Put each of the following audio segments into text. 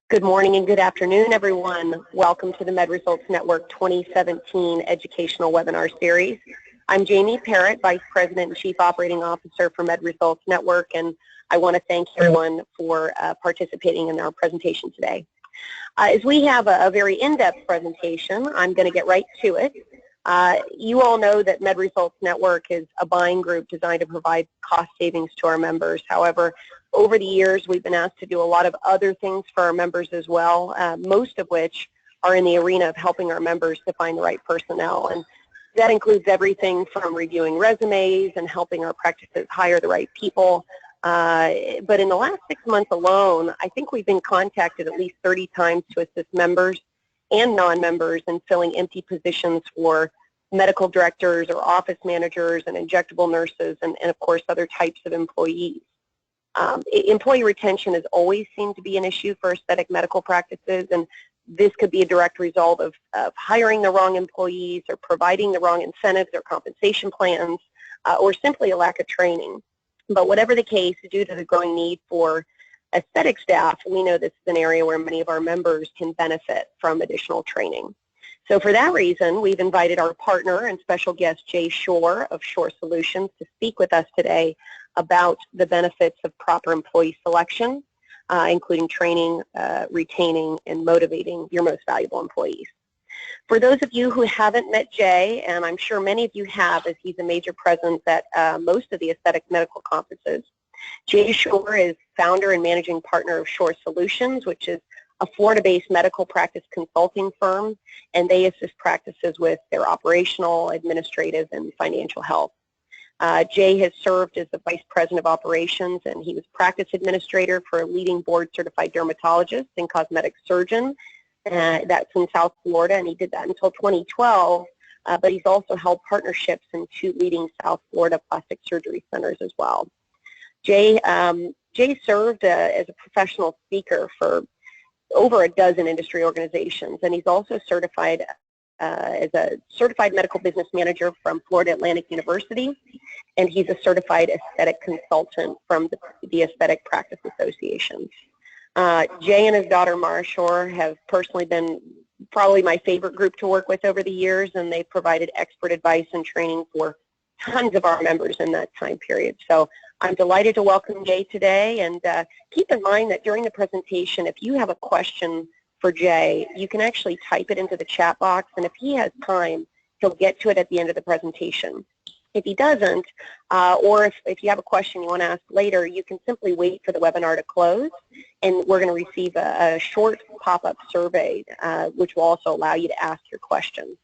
Good morning and good afternoon, everyone. Welcome to the MedResults Network 2017 Educational Webinar Series. I'm Jamie Parrott, Vice President and Chief Operating Officer for MedResults Network, and I want to thank everyone for participating in our presentation today. As we have a very in-depth presentation, I'm going to get right to it. You all know that MedResults Network is a buying group designed to provide cost savings to our members. However, over the years, we've been asked to do a lot of other things for our members as well, most of which are in the arena of helping our members to find the right personnel. And that includes everything from reviewing resumes and helping our practices hire the right people. But in the last 6 months alone, I think we've been contacted at least 30 times to assist members and non-members in filling empty positions for medical directors or office managers and injectable nurses and of course other types of employees. Employee retention has always seemed to be an issue for aesthetic medical practices, and this could be a direct result of hiring the wrong employees or providing the wrong incentives or compensation plans or simply a lack of training. But whatever the case, due to the growing need for aesthetic staff, we know this is an area where many of our members can benefit from additional training. So for that reason, we've invited our partner and special guest, Jay Shorr of Shorr Solutions, to speak with us today about the benefits of proper employee selection, including training, retaining, and motivating your most valuable employees. For those of you who haven't met Jay, and I'm sure many of you have as he's a major presence at most of the aesthetic medical conferences, Jay Shorr is founder and managing partner of Shorr Solutions, which is a Florida-based medical practice consulting firm, and they assist practices with their operational, administrative, and financial health. Jay has served as the Vice President of Operations, and he was practice administrator for a leading board-certified dermatologist and cosmetic surgeon. That's in South Florida, and he did that until 2012, but he's also held partnerships in 2 leading South Florida plastic surgery centers as well. Jay served as a professional speaker for over a dozen industry organizations, and he's also certified as a certified medical business manager from Florida Atlantic University, and he's a certified aesthetic consultant from the Aesthetic Practice Association. Jay and his daughter Mara Shorr have personally been probably my favorite group to work with over the years, and they've provided expert advice and training for tons of our members in that time period. So I'm delighted to welcome Jay today, and keep in mind that during the presentation, if you have a question for Jay, you can actually type it into the chat box, and if he has time, he'll get to it at the end of the presentation. If he doesn't, or if you have a question you want to ask later, you can simply wait for the webinar to close, and we're going to receive a short pop-up survey, which will also allow you to ask your question.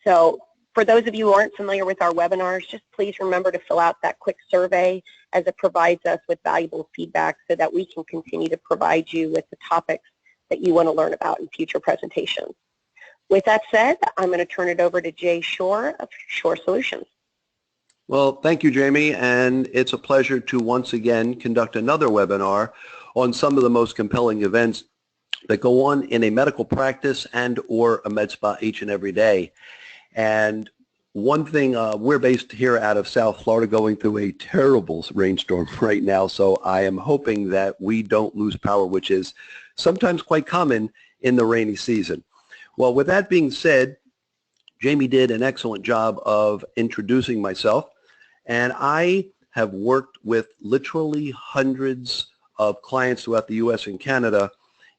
So for those of you who aren't familiar with our webinars, just please remember to fill out that quick survey, as it provides us with valuable feedback so that we can continue to provide you with the topics that you want to learn about in future presentations. With that said, I'm going to turn it over to Jay Shorr of Shorr Solutions. Well, thank you, Jamie, and it's a pleasure to once again conduct another webinar on some of the most compelling events that go on in a medical practice and or a med spa each and every day. And one thing, we're based here out of South Florida, going through a terrible rainstorm right now, so I am hoping that we don't lose power, which is sometimes quite common in the rainy season. Well, with that being said, Jamie did an excellent job of introducing myself, and I have worked with literally hundreds of clients throughout the U.S. and Canada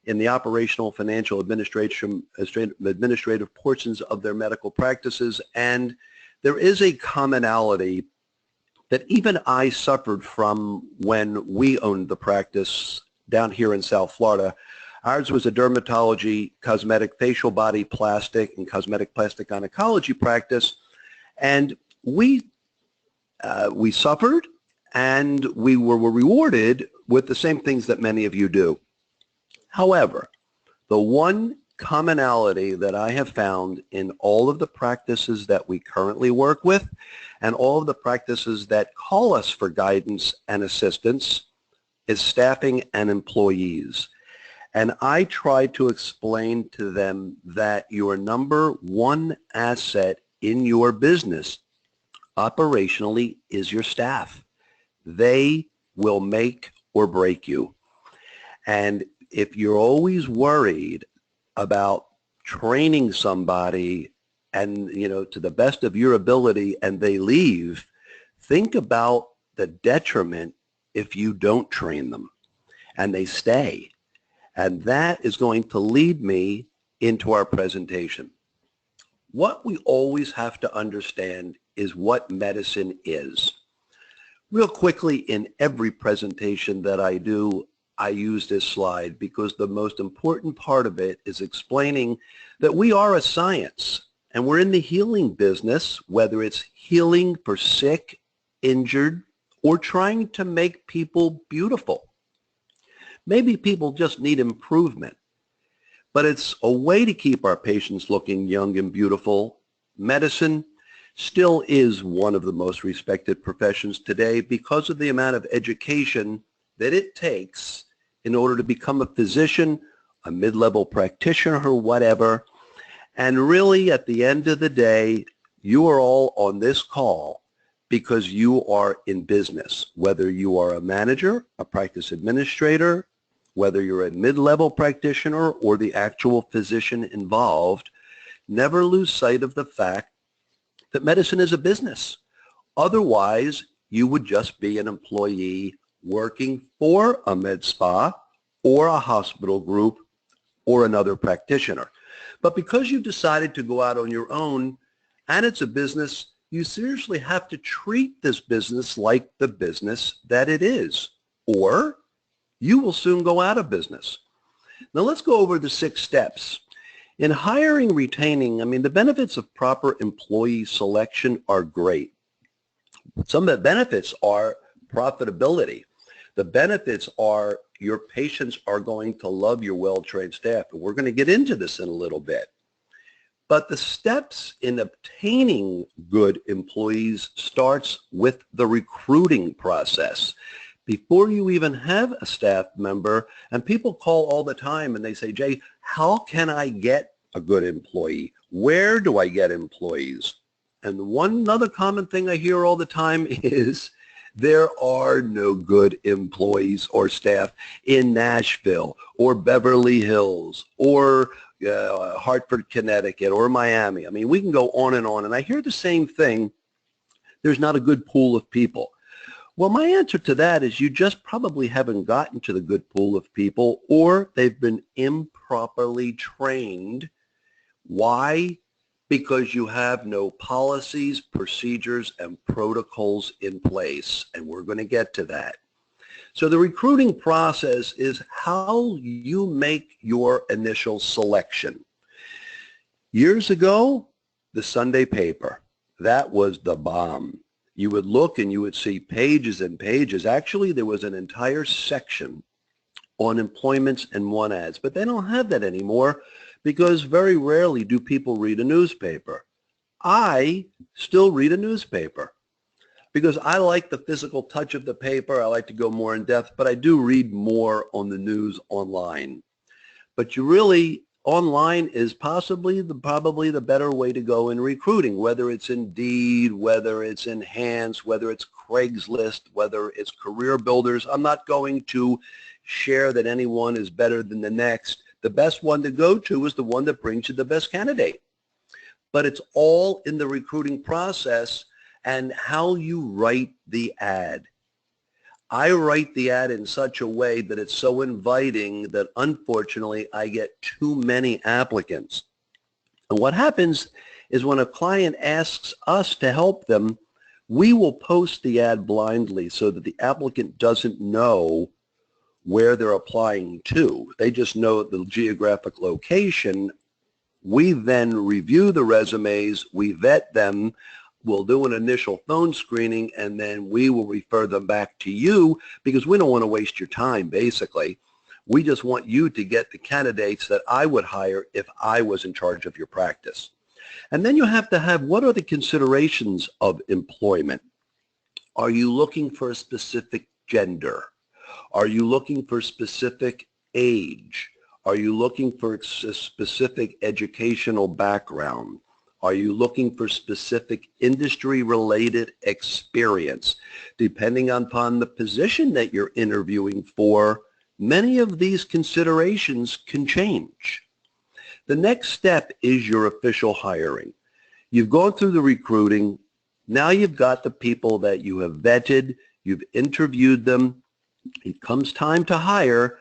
in the operational, financial, administrative portions of their medical practices, and there is a commonality that even I suffered from when we owned the practice down here in South Florida. Ours was a dermatology, cosmetic, facial body plastic, and cosmetic plastic gynecology practice, and we suffered and we were rewarded with the same things that many of you do. However, the one commonality that I have found in all of the practices that we currently work with and all of the practices that call us for guidance and assistance is staffing and employees. And I try to explain to them that your number one asset in your business operationally is your staff. They will make or break you. And if you're always worried about training somebody and, to the best of your ability and they leave, think about the detriment if you don't train them and they stay. And that is going to lead me into our presentation. What we always have to understand is what medicine is. Real quickly, in every presentation that I do, I use this slide because the most important part of it is explaining that we are a science and we're in the healing business, whether it's healing for sick, injured, or trying to make people beautiful. Maybe people just need improvement, but it's a way to keep our patients looking young and beautiful. Medicine still is one of the most respected professions today because of the amount of education that it takes in order to become a physician, a mid-level practitioner, or whatever. And really, at the end of the day, you are all on this call because you are in business, whether you are a manager, a practice administrator, whether you're a mid-level practitioner or the actual physician involved. Never lose sight of the fact that medicine is a business. Otherwise, you would just be an employee working for a med spa or a hospital group or another practitioner. But because you've decided to go out on your own and it's a business, you seriously have to treat this business like the business that it is, or you will soon go out of business. Now let's go over the 6 steps. In hiring, retaining, the benefits of proper employee selection are great. Some of the benefits are profitability. The benefits are your patients are going to love your well-trained staff. And we're going to get into this in a little bit. But the steps in obtaining good employees starts with the recruiting process. Before you even have a staff member, and people call all the time and they say, Jay, how can I get a good employee? Where do I get employees? And one other common thing I hear all the time is there are no good employees or staff in Nashville or Beverly Hills or Hartford, Connecticut or Miami. We can go on, and I hear the same thing. There's not a good pool of people. Well, my answer to that is you just probably haven't gotten to the good pool of people, or they've been improperly trained. Why? Because you have no policies, procedures, and protocols in place, and we're going to get to that. So the recruiting process is how you make your initial selection. Years ago, the Sunday paper, that was the bomb. You would look and you would see pages and pages. Actually, there was an entire section on employments and want ads, but they don't have that anymore because very rarely do people read a newspaper. I still read a newspaper because I like the physical touch of the paper. I like to go more in depth, but I do read more on the news online. But you really, online is probably the better way to go in recruiting, whether it's Indeed, whether it's Enhance, whether it's Craigslist, whether it's Career Builders. I'm not going to share that anyone is better than the next. The best one to go to is the one that brings you the best candidate. But it's all in the recruiting process and how you write the ad. I write the ad in such a way that it's so inviting that unfortunately I get too many applicants. And what happens is when a client asks us to help them, we will post the ad blindly so that the applicant doesn't know where they're applying to. They just know the geographic location. We then review the resumes, we vet them, we'll do an initial phone screening, and then we will refer them back to you because we don't want to waste your time, basically. We just want you to get the candidates that I would hire if I was in charge of your practice. And then you have to have, what are the considerations of employment? Are you looking for a specific gender? Are you looking for specific age? Are you looking for a specific educational background? Are you looking for specific industry-related experience? Depending upon the position that you're interviewing for, many of these considerations can change. The next step is your official hiring. You've gone through the recruiting. Now you've got the people that you have vetted, you've interviewed them. It comes time to hire,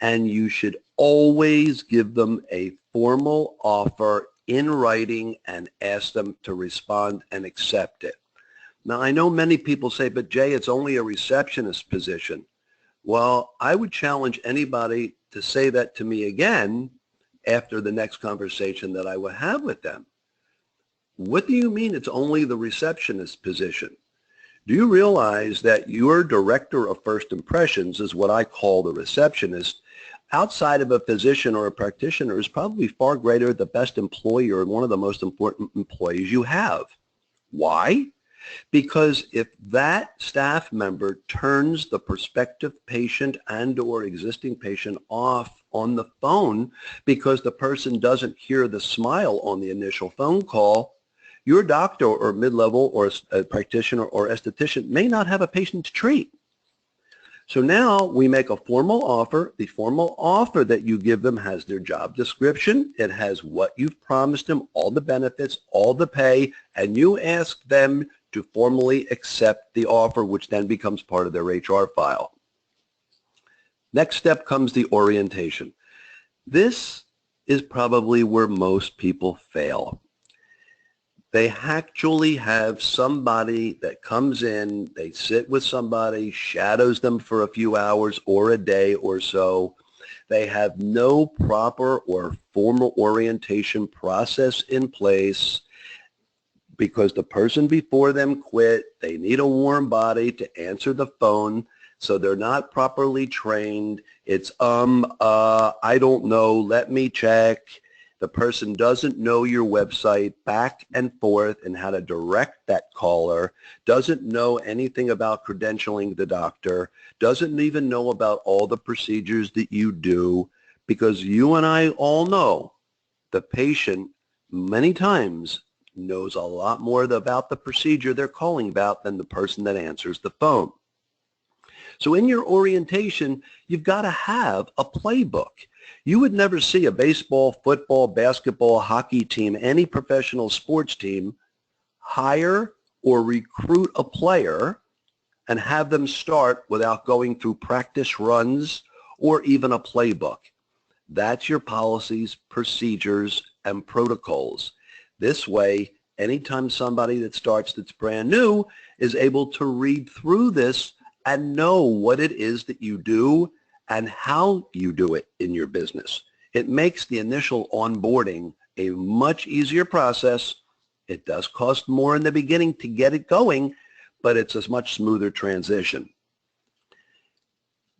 and you should always give them a formal offer in writing and ask them to respond and accept it. Now, I know many people say, but Jay, it's only a receptionist position. Well, I would challenge anybody to say that to me again after the next conversation that I will have with them. What do you mean it's only the receptionist position? Do you realize that your director of first impressions is what I call the receptionist? Outside of a physician or a practitioner is probably far greater, the best employee or one of the most important employees you have. Why? Because if that staff member turns the prospective patient and or existing patient off on the phone because the person doesn't hear the smile on the initial phone call, your doctor or mid-level or a practitioner or esthetician may not have a patient to treat. So now we make a formal offer. The formal offer that you give them has their job description. It has what you've promised them, all the benefits, all the pay, and you ask them to formally accept the offer, which then becomes part of their HR file. Next step comes the orientation. This is probably where most people fail. They actually have somebody that comes in, they sit with somebody, shadows them for a few hours or a day or so. They have no proper or formal orientation process in place because the person before them quit. They need a warm body to answer the phone, so they're not properly trained. It's, I don't know, let me check. The person doesn't know your website back and forth and how to direct that caller, doesn't know anything about credentialing the doctor, doesn't even know about all the procedures that you do, because you and I all know the patient many times knows a lot more about the procedure they're calling about than the person that answers the phone. So in your orientation, you've got to have a playbook. You would never see a baseball, football, basketball, hockey team, any professional sports team hire or recruit a player and have them start without going through practice runs or even a playbook. That's your policies, procedures, and protocols. This way, anytime somebody that starts that's brand new is able to read through this and know what it is that you do and how you do it in your business. It makes the initial onboarding a much easier process. It does cost more in the beginning to get it going, but it's a much smoother transition.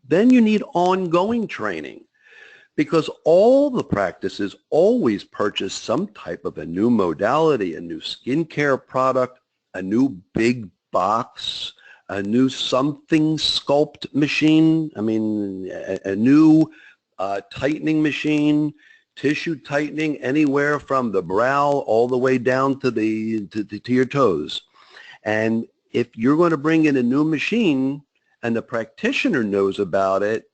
Then you need ongoing training, because all the practices always purchase some type of a new modality, a new skincare product, a new big box, a new something sculpt machine, a new tightening machine, tissue tightening anywhere from the brow all the way down to your toes. And if you're going to bring in a new machine and the practitioner knows about it,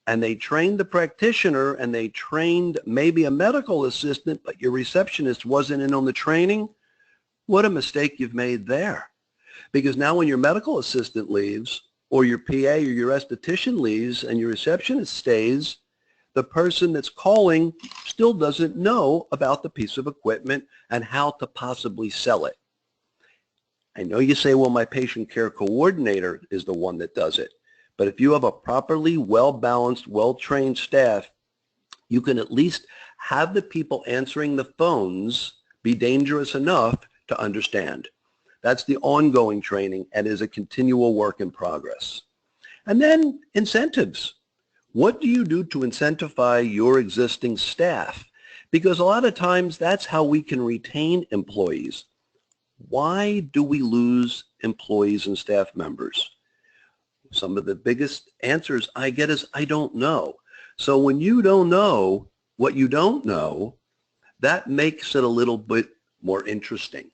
and they trained the practitioner and they trained maybe a medical assistant, but your receptionist wasn't in on the training, what a mistake you've made there. Because now when your medical assistant leaves or your PA or your esthetician leaves and your receptionist stays, the person that's calling still doesn't know about the piece of equipment and how to possibly sell it. I know you say, well, my patient care coordinator is the one that does it. But if you have a properly well-balanced, well-trained staff, you can at least have the people answering the phones be dangerous enough to understand. That's the ongoing training and is a continual work in progress. And then incentives. What do you do to incentivize your existing staff? Because a lot of times that's how we can retain employees. Why do we lose employees and staff members? Some of the biggest answers I get is, I don't know. So when you don't know what you don't know, that makes it a little bit more interesting,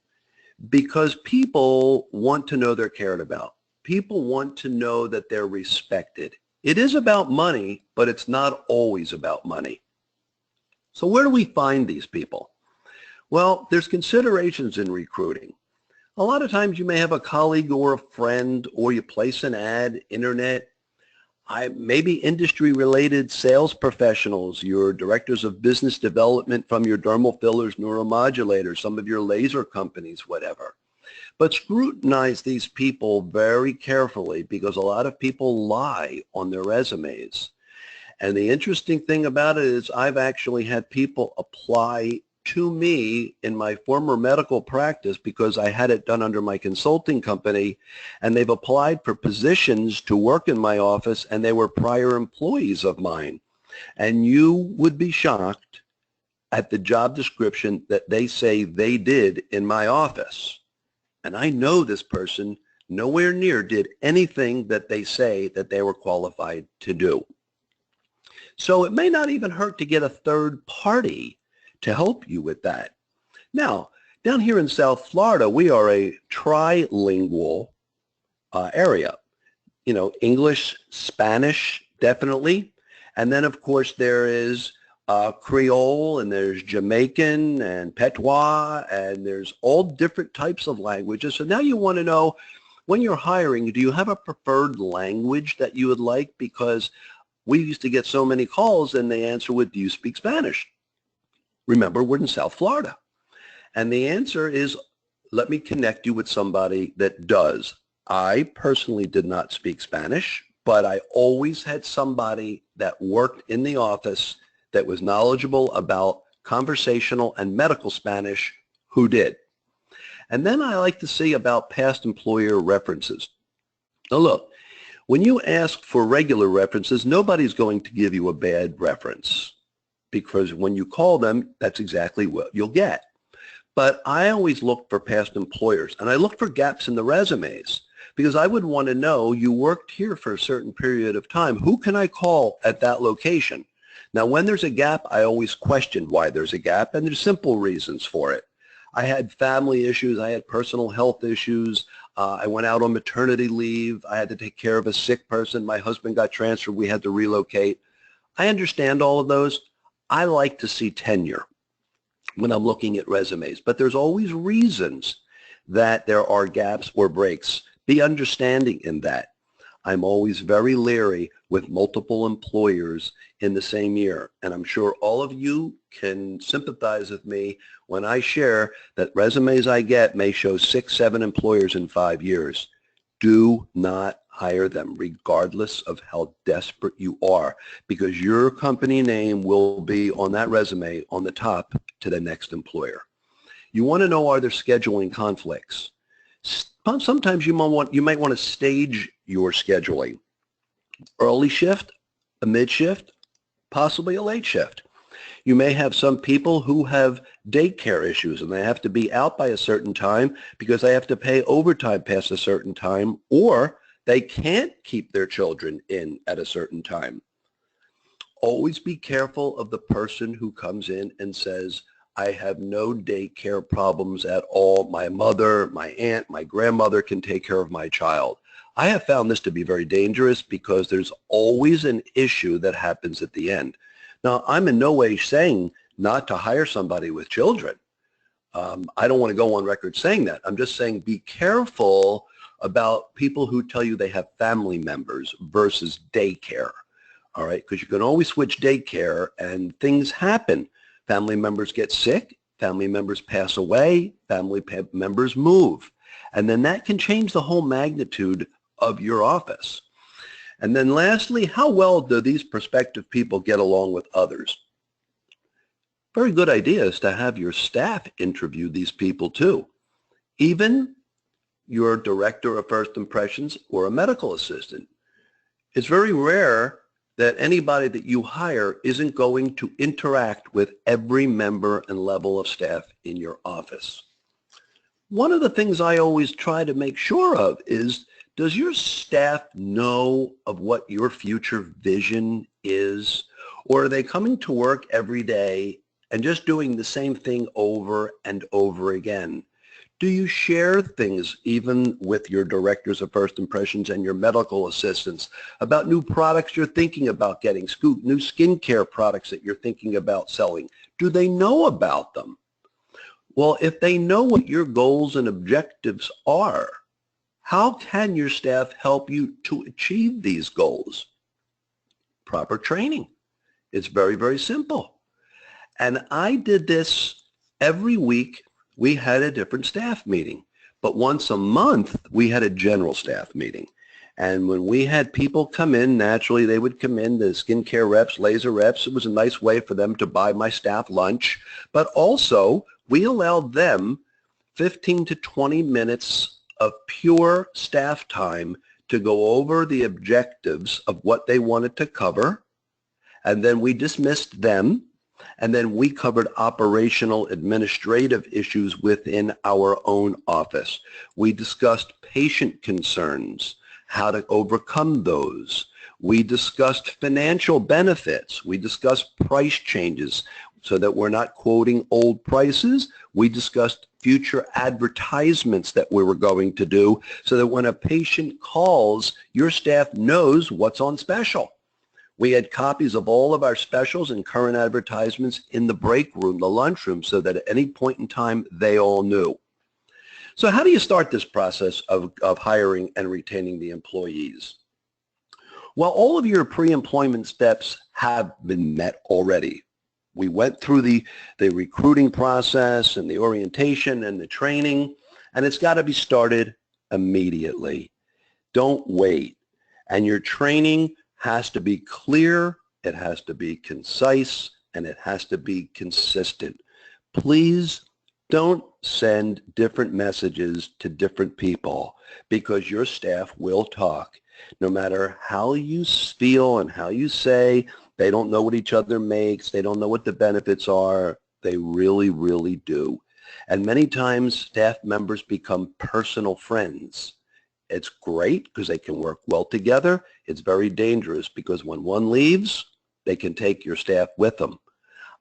because people want to know they're cared about. People want to know that they're respected. It is about money, but it's not always about money. So where do we find these people? Well, there's considerations in recruiting. A lot of times you may have a colleague or a friend, or you place an ad, internet, maybe industry-related sales professionals, your directors of business development from your dermal fillers, neuromodulators, some of your laser companies, whatever. But scrutinize these people very carefully because a lot of people lie on their resumes. And the interesting thing about it is I've actually had people apply to me in my former medical practice because I had it done under my consulting company, and they've applied for positions to work in my office, and they were prior employees of mine. And you would be shocked at the job description that they say they did in my office. And I know this person nowhere near did anything that they say that they were qualified to do. So it may not even hurt to get a third party to help you with that. Now, down here in South Florida, we are a trilingual area. You know, English, Spanish, definitely. And then, of course, there is Creole, and there's Jamaican and Patois, and there's all different types of languages. So now you want to know, when you're hiring, do you have a preferred language that you would like? Because we used to get so many calls, and the answer would, do you speak Spanish? Remember, we're in South Florida. And the answer is, let me connect you with somebody that does. I personally did not speak Spanish, but I always had somebody that worked in the office that was knowledgeable about conversational and medical Spanish who did. And then I like to see about past employer references. Now look, when you ask for regular references, nobody's going to give you a bad reference, because when you call them, that's exactly what you'll get. But I always look for past employers, and I look for gaps in the resumes, because I would want to know, you worked here for a certain period of time. Who can I call at that location? Now, when there's a gap, I always question why there's a gap, and there's simple reasons for it. I had family issues. I had personal health issues. I went out on maternity leave. I had to take care of a sick person. My husband got transferred. We had to relocate. I understand all of those. I like to see tenure when I'm looking at resumes, but there's always reasons that there are gaps or breaks. Be understanding in that. I'm always very leery with multiple employers in the same year, and I'm sure all of you can sympathize with me when I share that resumes I get may show 6, 7 employers in 5 years. Do not hire them, regardless of how desperate you are, because your company name will be on that resume on the top to the next employer. You want to know, are there scheduling conflicts? Sometimes you might want to stage your scheduling. Early shift, a mid shift, possibly a late shift. You may have some people who have daycare issues, and they have to be out by a certain time because they have to pay overtime past a certain time, or they can't keep their children in at a certain time. Always be careful of the person who comes in and says, I have no daycare problems at all. My mother, my aunt, my grandmother can take care of my child. I have found this to be very dangerous because there's always an issue that happens at the end. Now, I'm in no way saying not to hire somebody with children. I don't want to go on record saying that. I'm just saying be careful about people who tell you they have family members versus daycare, all right? Because you can always switch daycare and things happen. Family members get sick, family members pass away, family members move. And then that can change the whole magnitude of your office. And then lastly, how well do these prospective people get along with others? Very good idea is to have your staff interview these people too. Even your director of first impressions or a medical assistant. It's very rare that anybody that you hire isn't going to interact with every member and level of staff in your office. One of the things I always try to make sure of is, does your staff know of what your future vision is? Or are they coming to work every day and just doing the same thing over and over again? Do you share things even with your directors of first impressions and your medical assistants about new products you're thinking about getting, new skincare products that you're thinking about selling? Do they know about them? Well, if they know what your goals and objectives are, how can your staff help you to achieve these goals? Proper training. It's very, very simple. And I did this every week. We had a different staff meeting, but once a month we had a general staff meeting. And when we had people come in, naturally they would come in, the skincare reps, laser reps. It was a nice way for them to buy my staff lunch, but also we allowed them 15 to 20 minutes of pure staff time to go over the objectives of what they wanted to cover, and then we dismissed them, and then we covered operational administrative issues within our own office. We discussed patient concerns, how to overcome those. We discussed financial benefits. We discussed price changes so that we're not quoting old prices. We discussed future advertisements that we were going to do so that when a patient calls, your staff knows what's on special. We had copies of all of our specials and current advertisements in the break room, the lunchroom, so that at any point in time, they all knew. So how do you start this process of hiring and retaining the employees? Well, all of your pre-employment steps have been met already. We went through the recruiting process and the orientation and the training, and it's got to be started immediately. Don't wait. And your training has to be clear, it has to be concise, and it has to be consistent. Please don't send different messages to different people, because your staff will talk. No matter how you feel and how you say, they don't know what each other makes, they don't know what the benefits are, they really, really do. And many times staff members become personal friends. It's great because they can work well together. It's very dangerous because when one leaves, they can take your staff with them.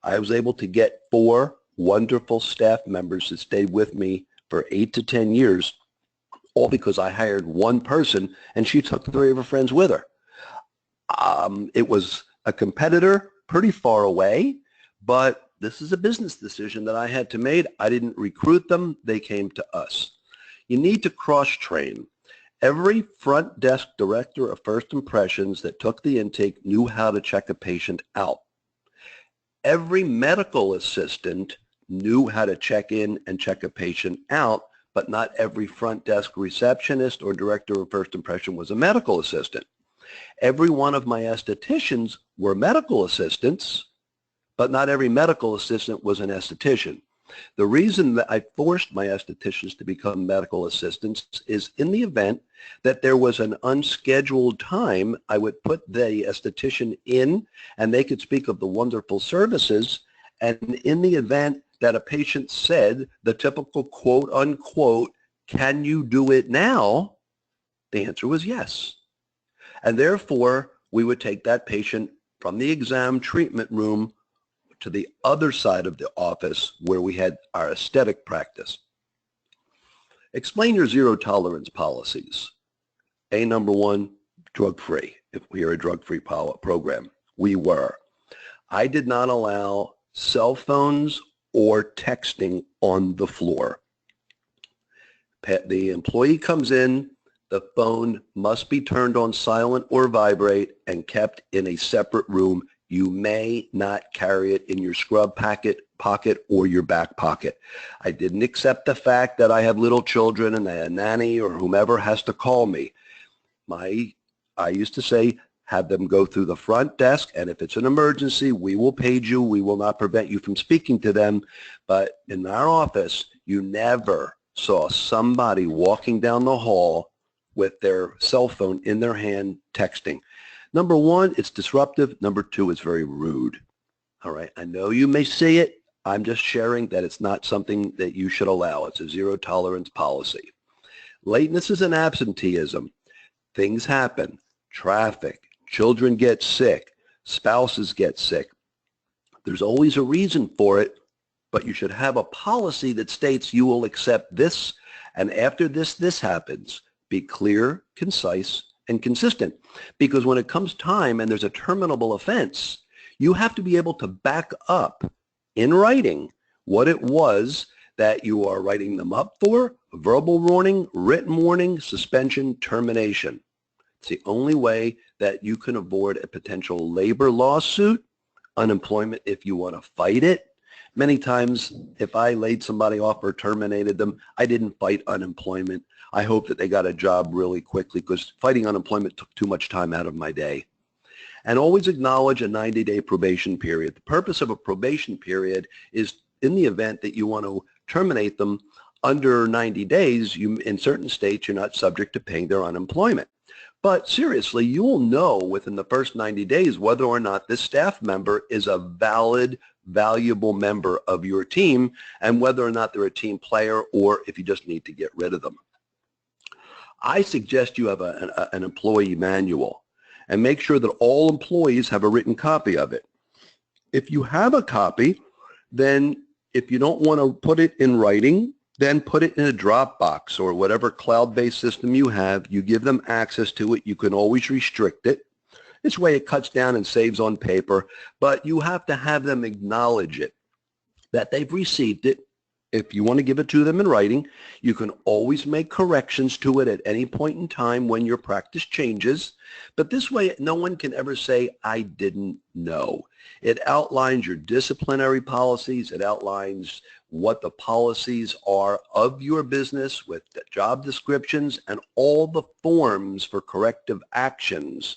I was able to get 4 wonderful staff members that stayed with me for 8 to 10 years, all because I hired one person and she took 3 of her friends with her. It was a competitor pretty far away, but this is a business decision that I had to make. I didn't recruit them. They came to us. You need to cross-train. Every front desk director of first impressions that took the intake knew how to check a patient out. Every medical assistant knew how to check in and check a patient out, but not every front desk receptionist or director of first impression was a medical assistant. Every one of my estheticians were medical assistants, but not every medical assistant was an esthetician. The reason that I forced my estheticians to become medical assistants is in the event that there was an unscheduled time, I would put the esthetician in and they could speak of the wonderful services. And in the event that a patient said the typical quote unquote, "Can you do it now?" the answer was yes. And therefore, we would take that patient from the exam treatment room to the other side of the office where we had our aesthetic practice. Explain your zero tolerance policies. Number 1, drug-free. If we are a drug-free program, we were. I did not allow cell phones or texting on the floor. The employee comes in, the phone must be turned on silent or vibrate and kept in a separate room. You may not carry it in your scrub pocket or your back pocket. I didn't accept the fact that I have little children and a nanny or whomever has to call me. I used to say, have them go through the front desk, and if it's an emergency, we will page you. We will not prevent you from speaking to them. But in our office, you never saw somebody walking down the hall with their cell phone in their hand texting. Number 1, it's disruptive. Number 2, it's very rude. All right, I know you may see it. I'm just sharing that it's not something that you should allow. It's a zero tolerance policy. Lateness and absenteeism. Things happen. Traffic. Children get sick. Spouses get sick. There's always a reason for it. but you should have a policy that states you will accept this, and after this happens. Be clear, concise, and consistent. Because when it comes time and there's a terminable offense, you have to be able to back up in writing what it was that you are writing them up for: verbal warning, written warning, suspension, termination. It's the only way that you can avoid a potential labor lawsuit, unemployment if you want to fight it. Many times, if I laid somebody off or terminated them, I didn't fight unemployment. I hope that they got a job really quickly, because fighting unemployment took too much time out of my day. And always acknowledge a 90-day probation period. The purpose of a probation period is in the event that you want to terminate them under 90 days, in certain states, you're not subject to paying their unemployment. But seriously, you will know within the first 90 days whether or not this staff member is a valid, valuable member of your team, and whether or not they're a team player, or if you just need to get rid of them. I suggest you have an employee manual, and make sure that all employees have a written copy of it. If you have a copy, then if you don't want to put it in writing, then put it in a Dropbox or whatever cloud-based system you have. You give them access to it. You can always restrict it. This way it cuts down and saves on paper, but you have to have them acknowledge it, that they've received it. If you want to give it to them in writing, you can always make corrections to it at any point in time when your practice changes. But this way, no one can ever say, I didn't know. It outlines your disciplinary policies. It outlines what the policies are of your business with the job descriptions and all the forms for corrective actions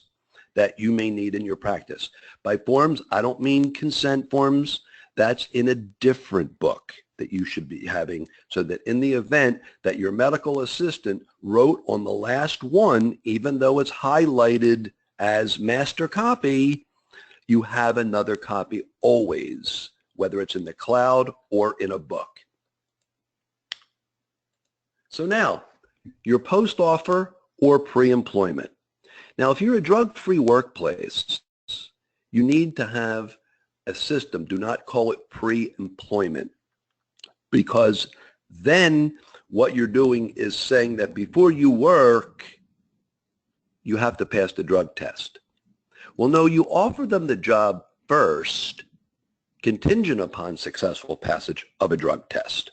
that you may need in your practice. By forms, I don't mean consent forms. That's in a different book that you should be having, so that in the event that your medical assistant wrote on the last one, even though it's highlighted as master copy, you have another copy always, whether it's in the cloud or in a book. So now, your post-offer or pre-employment. Now, if you're a drug-free workplace, you need to have a system. Do not call it pre-employment, because then what you're doing is saying that before you work, you have to pass the drug test. Well, no, you offer them the job first, contingent upon successful passage of a drug test.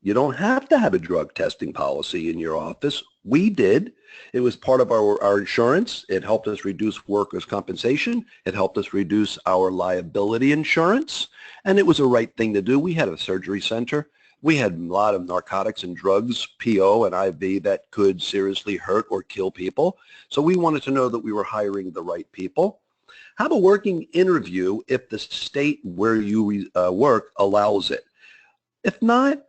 You don't have to have a drug testing policy in your office. We did. It was part of our insurance. It helped us reduce workers' compensation. It helped us reduce our liability insurance. And it was a right thing to do. We had a surgery center. We had a lot of narcotics and drugs, PO and IV, that could seriously hurt or kill people. So we wanted to know that we were hiring the right people. Have a working interview if the state where you work allows it. If not,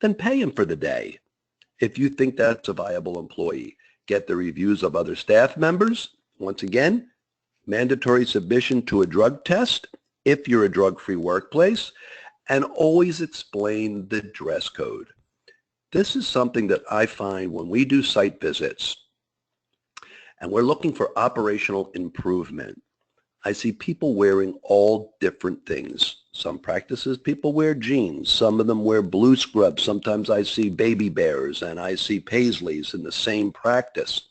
then pay him for the day. If you think that's a viable employee, get the reviews of other staff members. Once again, mandatory submission to a drug test if you're a drug-free workplace, and always explain the dress code. This is something that I find when we do site visits and we're looking for operational improvement. I see people wearing all different things. Some practices, people wear jeans. Some of them wear blue scrubs. Sometimes I see baby bears and I see paisleys in the same practice.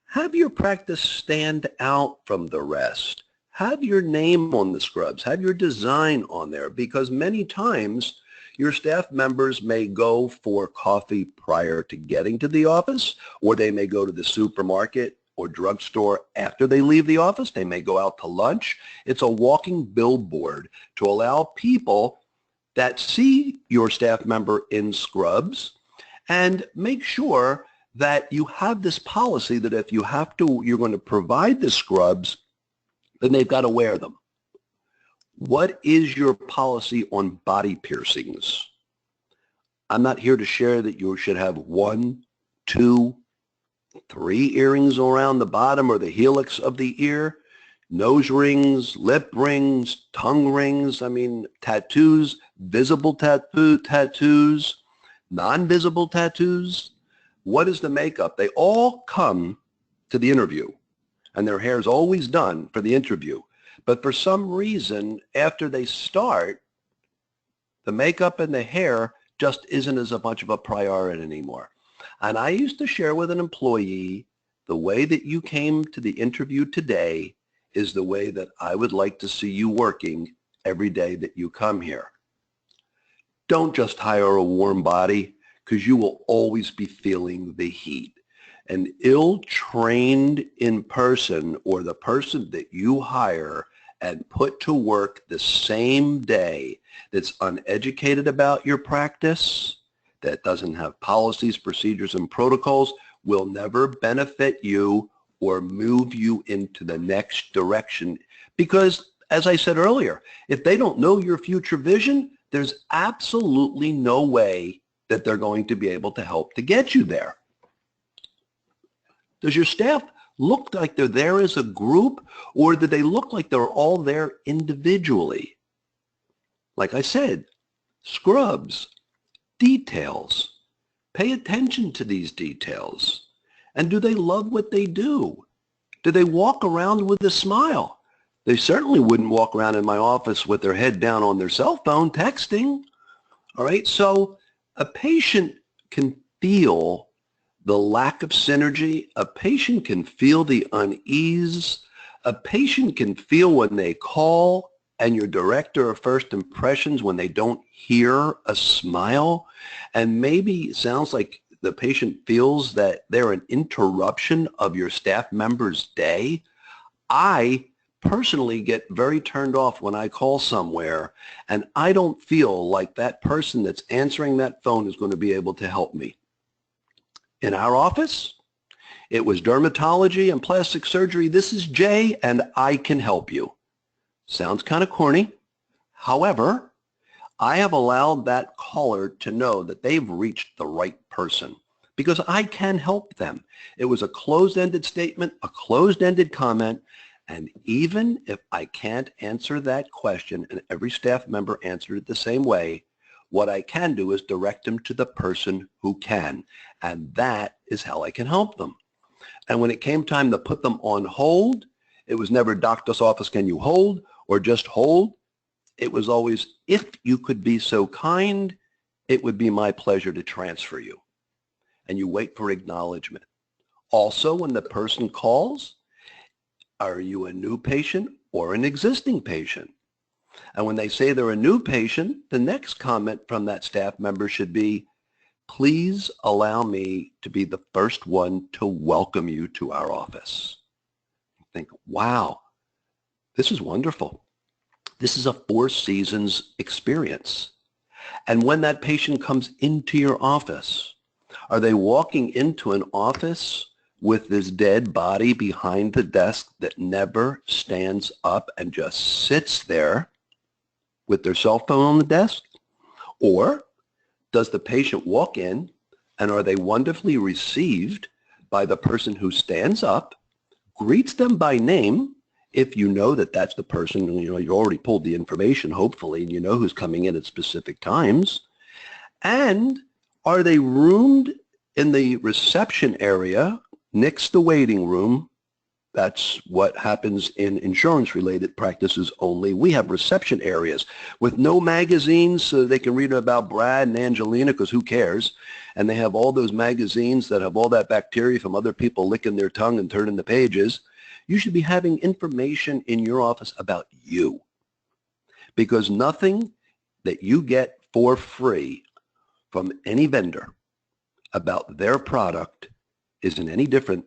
Have your practice stand out from the rest. Have your name on the scrubs. Have your design on there, because many times your staff members may go for coffee prior to getting to the office, or they may go to the supermarket or drugstore after they leave the office. They may go out to lunch. It's a walking billboard to allow people that see your staff member in scrubs, and make sure that you have this policy that if you're going to provide the scrubs, then they've got to wear them. What is your policy on body piercings? I'm not here to share that you should have 1, 2, 3 earrings around the bottom or the helix of the ear, nose rings, lip rings, tongue rings, tattoos, visible tattoos, non-visible tattoos. What is the makeup? They all come to the interview, and their hair is always done for the interview. But for some reason, after they start, The makeup and the hair just isn't as much of a priority anymore. And I used to share with an employee, the way that you came to the interview today is the way that I would like to see you working every day that you come here. Don't just hire a warm body, because you will always be feeling the heat. An ill-trained in-person, or the person that you hire and put to work the same day, that's uneducated about your practice, that doesn't have policies, procedures, and protocols, will never benefit you or move you into the next direction. Because, as I said earlier, if they don't know your future vision, there's absolutely no way that they're going to be able to help to get you there. Does your staff look like they're there as a group, or do they look like they're all there individually? Like I said, scrubs, details. Pay attention to these details. And do they love what they do? Do they walk around with a smile? They certainly wouldn't walk around in my office with their head down on their cell phone texting. All right, so a patient can feel the lack of synergy. A patient can feel the unease. A patient can feel when they call and your director of first impressions when they don't hear a smile. And maybe it sounds like the patient feels that they're an interruption of your staff member's day. I personally get very turned off when I call somewhere and I don't feel like that person that's answering that phone is going to be able to help me. In our office, it was dermatology and plastic surgery. This is Jay and I can help you. Sounds kind of corny. However, I have allowed that caller to know that they've reached the right person because I can help them. It was a closed-ended statement, a closed-ended comment, and even if I can't answer that question and every staff member answered it the same way, what I can do is direct them to the person who can, and that is how I can help them. And when it came time to put them on hold, it was never doctor's office, can you hold, or just hold. It was always, if you could be so kind, it would be my pleasure to transfer you. And you wait for acknowledgement. Also, when the person calls, are you a new patient or an existing patient? And when they say they're a new patient, the next comment from that staff member should be, please allow me to be the first one to welcome you to our office. You think, wow, this is wonderful. This is a Four Seasons experience. And when that patient comes into your office, are they walking into an office with this dead body behind the desk that never stands up and just sits there with their cell phone on the desk? Or does the patient walk in and are they wonderfully received by the person who stands up, greets them by name, if you know that that's the person, you already pulled the information, hopefully, and you know who's coming in at specific times, and are they roomed in the reception area next to the waiting room? That's what happens in insurance-related practices only. We have reception areas with no magazines so they can read about Brad and Angelina, because who cares? And they have all those magazines that have all that bacteria from other people licking their tongue and turning the pages. You should be having information in your office about you, because nothing that you get for free from any vendor about their product isn't any different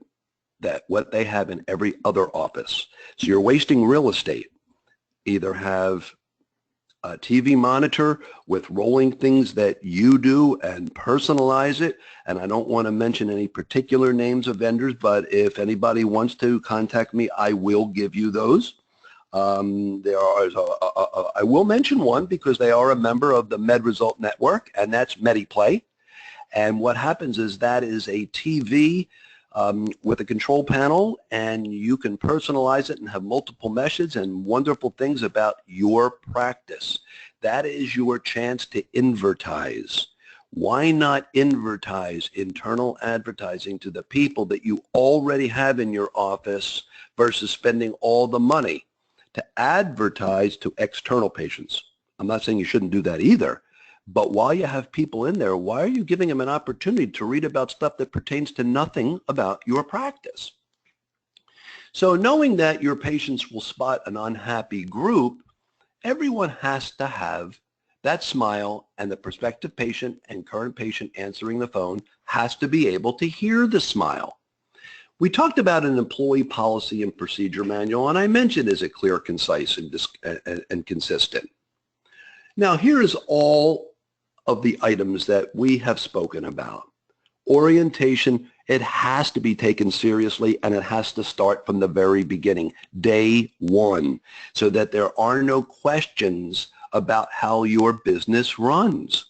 than what they have in every other office. So you're wasting real estate. Either have a TV monitor with rolling things that you do and personalize it. And I don't want to mention any particular names of vendors, but if anybody wants to contact me, I will give you those. I will mention one because they are a member of the MedResult network, and that's MediPlay. And what happens is that is a TV with a control panel, and you can personalize it and have multiple meshes and wonderful things about your practice. That is your chance to advertise. Why not advertise internal advertising to the people that you already have in your office versus spending all the money to advertise to external patients? I'm not saying you shouldn't do that either, But while you have people in there, why are you giving them an opportunity to read about stuff that pertains to nothing about your practice? So knowing that your patients will spot an unhappy group, everyone has to have that smile, and the prospective patient and current patient answering the phone has to be able to hear the smile. We talked about an employee policy and procedure manual, and I mentioned, is it clear, concise, and consistent? Now, here is all of the items that we have spoken about. Orientation, it has to be taken seriously, and it has to start from the very beginning, day one, so that there are no questions about how your business runs.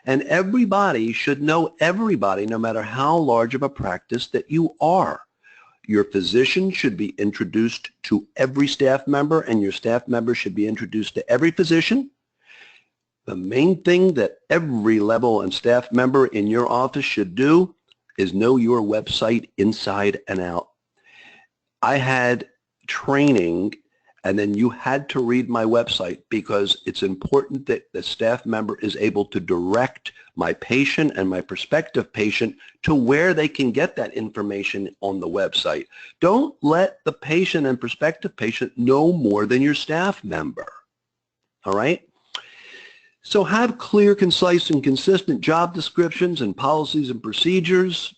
And everybody should know everybody, no matter how large of a practice that you are. Your physician should be introduced to every staff member, and your staff member should be introduced to every physician. The main thing that every level and staff member in your office should do is know your website inside and out. I had training, and then you had to read my website, because it's important that the staff member is able to direct my patient and my prospective patient to where they can get that information on the website. Don't let the patient and prospective patient know more than your staff member. All right? So have clear, concise, and consistent job descriptions and policies and procedures,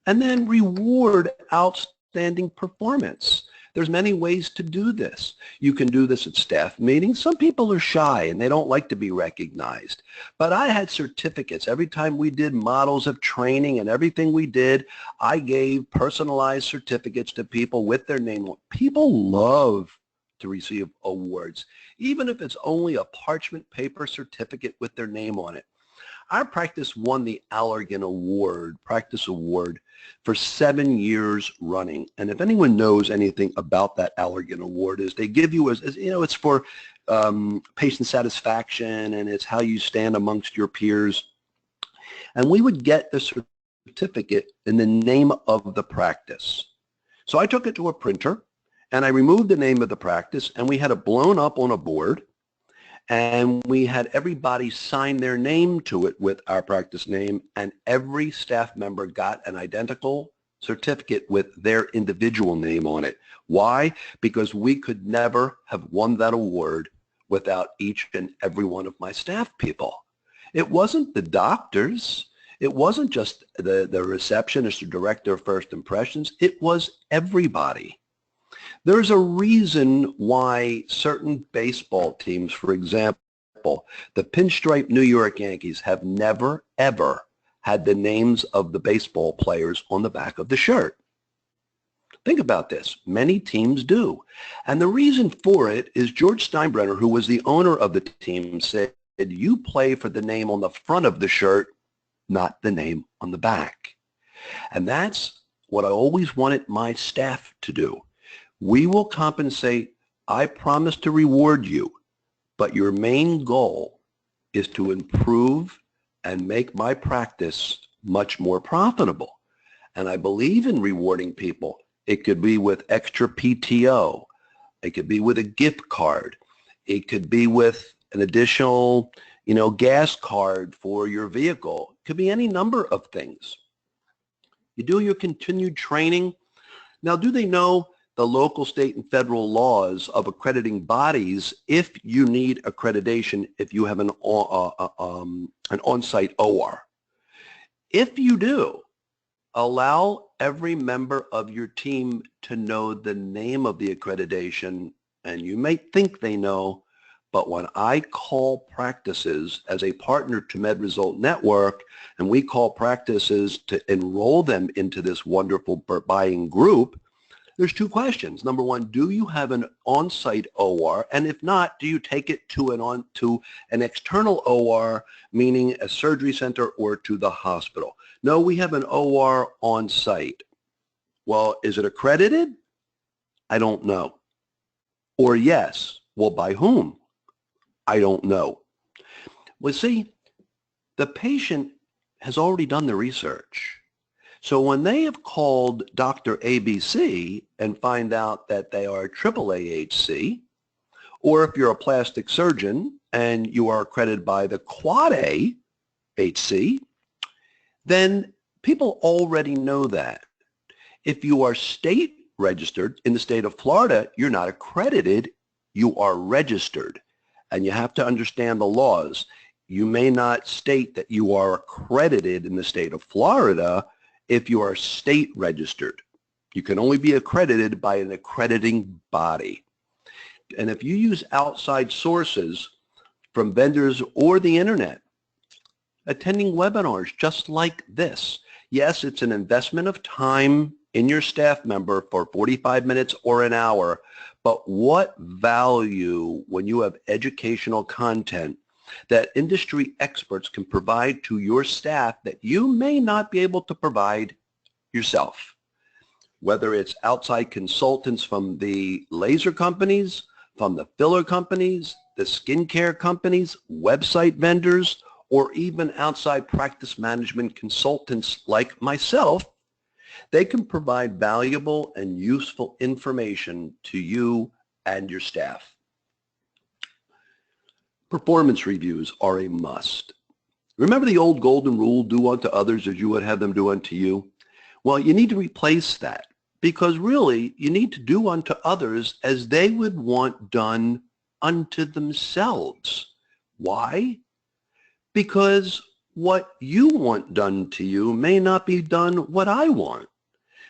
and then reward outstanding performance. There's many ways to do this. You can do this at staff meetings. Some people are shy and they don't like to be recognized. But I had certificates. Every time we did models of training and everything we did, I gave personalized certificates to people with their name on. People love to receive awards, even if it's only a parchment paper certificate with their name on it. Our practice won the Allergan Award, Practice Award, for 7 years running. And if anyone knows anything about that Allergan Award, is they give you, as you know, it's for patient satisfaction, and it's how you stand amongst your peers. And we would get the certificate in the name of the practice. So I took it to a printer, and I removed the name of the practice, and we had it blown up on a board, and we had everybody sign their name to it with our practice name, and every staff member got an identical certificate with their individual name on it. Why? Because we could never have won that award without each and every one of my staff people. It wasn't the doctors. It wasn't just the receptionist or director of first impressions. It was everybody. There's a reason why certain baseball teams, for example, the pinstripe New York Yankees, have never, ever had the names of the baseball players on the back of the shirt. Think about this. Many teams do. And the reason for it is George Steinbrenner, who was the owner of the team, said, you play for the name on the front of the shirt, not the name on the back. And that's what I always wanted my staff to do. We will compensate. I promise to reward you, but your main goal is to improve and make my practice much more profitable. And I believe in rewarding people. It could be with extra PTO. It could be with a gift card. It could be with an additional, gas card for your vehicle. It could be any number of things. You do your continued training. Now, do they know the local, state, and federal laws of accrediting bodies if you need accreditation if you have an on-site OR? If you do, allow every member of your team to know the name of the accreditation, and you may think they know, but when I call practices as a partner to MedResult Network, and we call practices to enroll them into this wonderful buying group, there's two questions. Number one, do you have an on-site OR? And if not, do you take it to an external OR, meaning a surgery center, or to the hospital? No, we have an OR on-site. Well, is it accredited? I don't know. Or yes. Well, by whom? I don't know. Well, see, the patient has already done the research. So when they have called Dr. ABC and find out that they are AAAHC, or if you're a plastic surgeon and you are accredited by the Quad A HC, then people already know that. If you are state registered in the state of Florida, you're not accredited, you are registered. And you have to understand the laws. You may not state that you are accredited in the state of Florida if you are state registered. You can only be accredited by an accrediting body. And if you use outside sources from vendors or the internet, attending webinars just like this, yes, it's an investment of time in your staff member for 45 minutes or an hour, but what value when you have educational content that industry experts can provide to your staff that you may not be able to provide yourself? Whether it's outside consultants from the laser companies, from the filler companies, the skincare companies, website vendors, or even outside practice management consultants like myself, they can provide valuable and useful information to you and your staff. Performance reviews are a must. Remember the old golden rule, do unto others as you would have them do unto you? Well, you need to replace that, because really you need to do unto others as they would want done unto themselves. Why? Because what you want done to you may not be done what I want.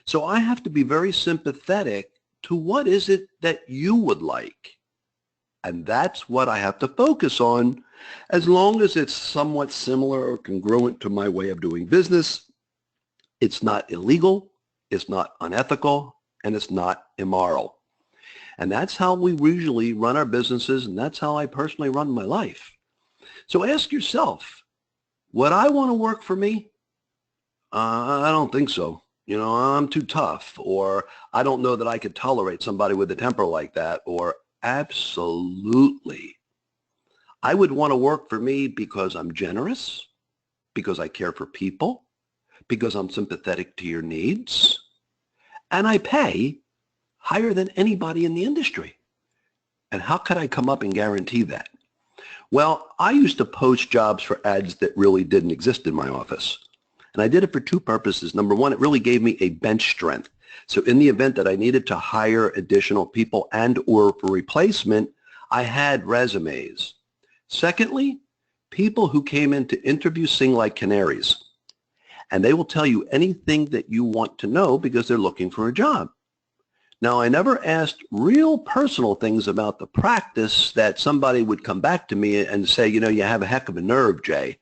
So I have to be very sympathetic to what is it that you would like. And that's what I have to focus on. As long as it's somewhat similar or congruent to my way of doing business, it's not illegal, it's not unethical, and it's not immoral. And that's how we usually run our businesses, and that's how I personally run my life. So ask yourself, would I want to work for me? I don't think so. You know, I'm too tough, or I don't know that I could tolerate somebody with a temper like that, or absolutely. I would want to work for me because I'm generous, because I care for people, because I'm sympathetic to your needs, and I pay higher than anybody in the industry. And how could I come up and guarantee that? Well, I used to post jobs for ads that really didn't exist in my office. And I did it for two purposes. Number one, it really gave me a bench strength. So in the event that I needed to hire additional people and or for replacement, I had resumes. Secondly, people who came in to interview sing like canaries. And they will tell you anything that you want to know because they're looking for a job. Now, I never asked real personal things about the practice that somebody would come back to me and say, you know, you have a heck of a nerve, Jay,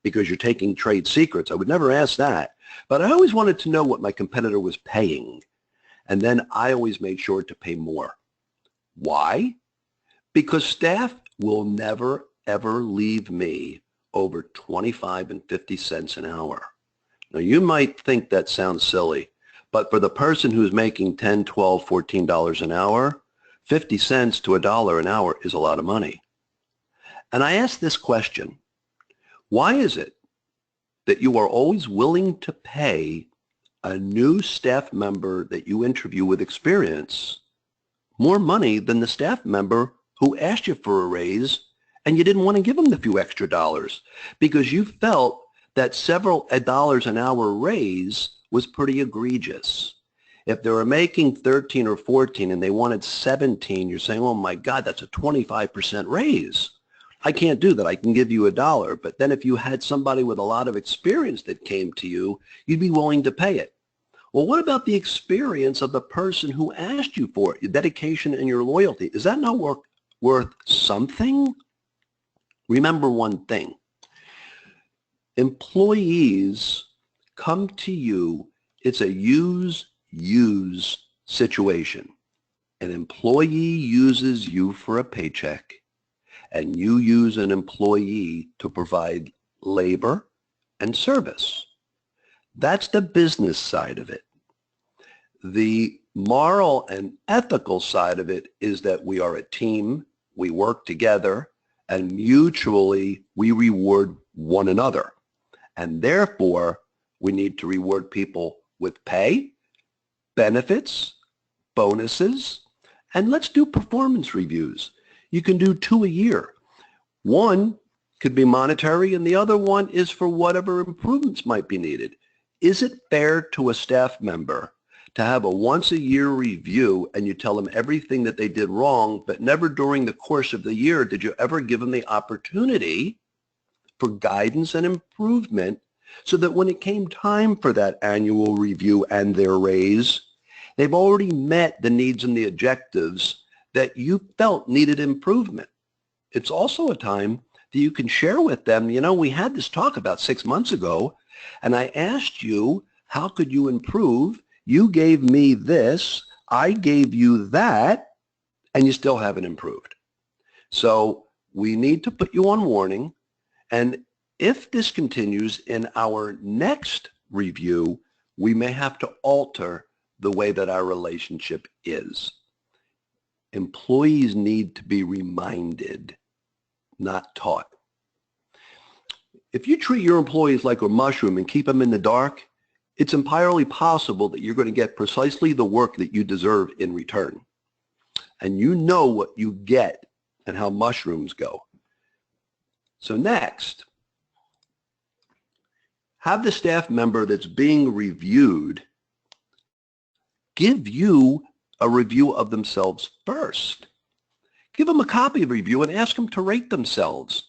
because you're taking trade secrets. I would never ask that. But I always wanted to know what my competitor was paying. And then I always made sure to pay more. Why? Because staff will never, ever leave me over 25 and 50 cents an hour. Now, you might think that sounds silly, but for the person who's making $10, $12, $14 an hour, 50 cents to $1 an hour is a lot of money. And I ask this question, why is it that you are always willing to pay a new staff member that you interview with experience more money than the staff member who asked you for a raise and you didn't want to give them the few extra dollars because you felt that several dollars an hour raise was pretty egregious? If they were making 13 or 14 and they wanted 17, you're saying, oh my God, that's a 25% raise. I can't do that. I can give you $1. But then if you had somebody with a lot of experience that came to you, you'd be willing to pay it. Well, what about the experience of the person who asked you for it, your dedication and your loyalty? Is that not worth something? Remember one thing. Employees come to you. It's a use situation. An employee uses you for a paycheck, and you use an employee to provide labor and service. That's the business side of it. The moral and ethical side of it is that we are a team, we work together, and mutually we reward one another. And therefore, we need to reward people with pay, benefits, bonuses, and let's do performance reviews. You can do 2 a year. One could be monetary and the other one is for whatever improvements might be needed. Is it fair to a staff member to have a once-a-year review and you tell them everything that they did wrong, but never during the course of the year did you ever give them the opportunity for guidance and improvement so that when it came time for that annual review and their raise, they've already met the needs and the objectives that you felt needed improvement. It's also a time that you can share with them, you know, we had this talk about 6 months ago, and I asked you, how could you improve? You gave me this, I gave you that, and you still haven't improved. So we need to put you on warning, and if this continues in our next review, we may have to alter the way that our relationship is. Employees need to be reminded, not taught. If you treat your employees like a mushroom and keep them in the dark, it's entirely possible that you're going to get precisely the work that you deserve in return. And you know what you get and how mushrooms go. So next, have the staff member that's being reviewed give you a review of themselves first. Give them a copy of the review and ask them to rate themselves.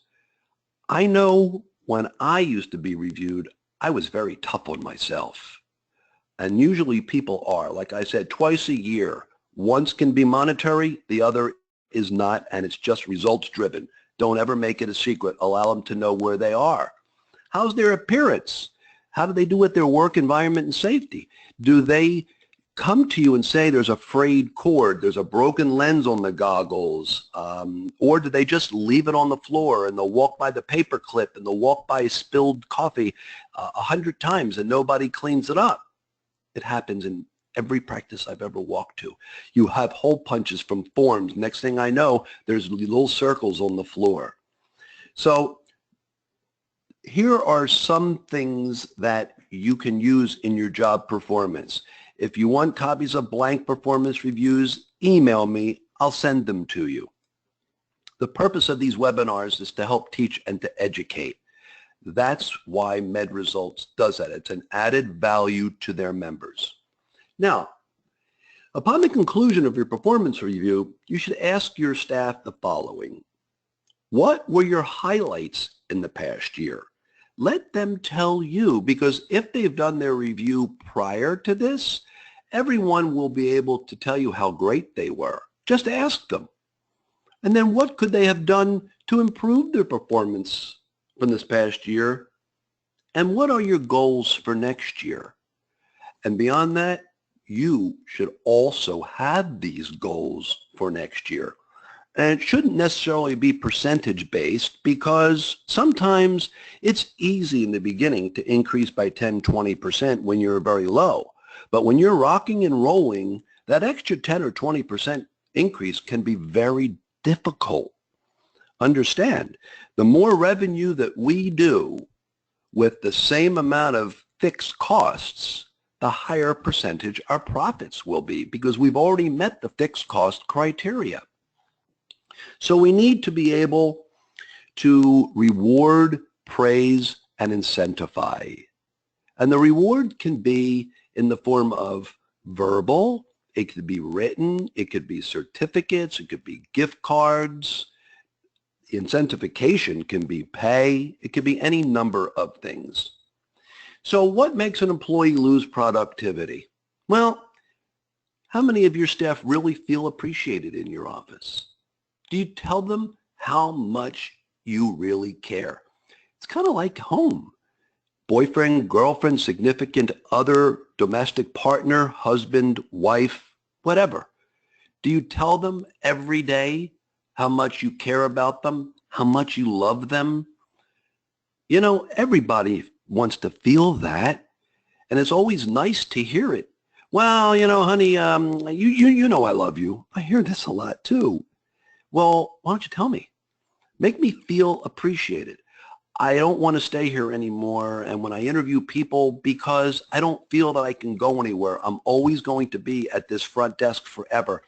I know when I used to be reviewed, I was very tough on myself. And usually people are, like I said, twice a year. Once can be monetary, the other is not, and it's just results driven. Don't ever make it a secret. Allow them to know where they are. How's their appearance? How do they do with their work environment and safety? Do they come to you and say there's a frayed cord, there's a broken lens on the goggles, or do they just leave it on the floor and they'll walk by the paper clip and they'll walk by spilled coffee 100 times and nobody cleans it up? It happens in every practice I've ever walked to. You have hole punches from forms. Next thing I know, there's little circles on the floor. So here are some things that you can use in your job performance. If you want copies of blank performance reviews, email me. I'll send them to you. The purpose of these webinars is to help teach and to educate. That's why MedResults does that. It's an added value to their members. Now, upon the conclusion of your performance review, you should ask your staff the following. What were your highlights in the past year? Let them tell you, because if they've done their review prior to this, everyone will be able to tell you how great they were. Just ask them. And then what could they have done to improve their performance from this past year? And what are your goals for next year? And beyond that, you should also have these goals for next year. And it shouldn't necessarily be percentage-based because sometimes it's easy in the beginning to increase by 10, 20% when you're very low. But when you're rocking and rolling, that extra 10 or 20% increase can be very difficult. Understand, the more revenue that we do with the same amount of fixed costs, the higher percentage our profits will be because we've already met the fixed cost criteria. So we need to be able to reward, praise, and incentivize. And the reward can be in the form of verbal, it could be written, it could be certificates, it could be gift cards. Incentivication can be pay, it could be any number of things. So what makes an employee lose productivity? Well, how many of your staff really feel appreciated in your office? Do you tell them how much you really care? It's kind of like home. Boyfriend, girlfriend, significant other, domestic partner, husband, wife, whatever. Do you tell them every day how much you care about them, how much you love them? You know, everybody wants to feel that, and it's always nice to hear it. Well, you know, honey, you know I love you. I hear this a lot too. Well, why don't you tell me? Make me feel appreciated. I don't want to stay here anymore, and when I interview people, because I don't feel that I can go anywhere, I'm always going to be at this front desk forever.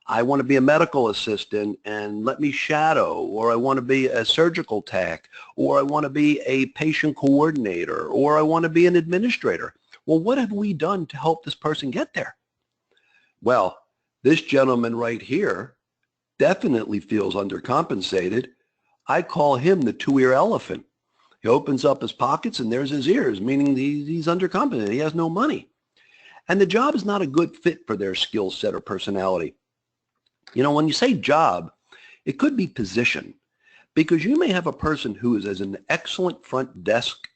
I want to be a medical assistant and let me shadow, or I want to be a surgical tech, or I want to be a patient coordinator, or I want to be an administrator. Well, what have we done to help this person get there? Well, this gentleman right here definitely feels undercompensated. I call him the two-ear elephant. He opens up his pockets and there's his ears, meaning he's undercompensated. He has no money. And the job is not a good fit for their skill set or personality. You know, when you say job, it could be position, because you may have a person who is as an excellent front desk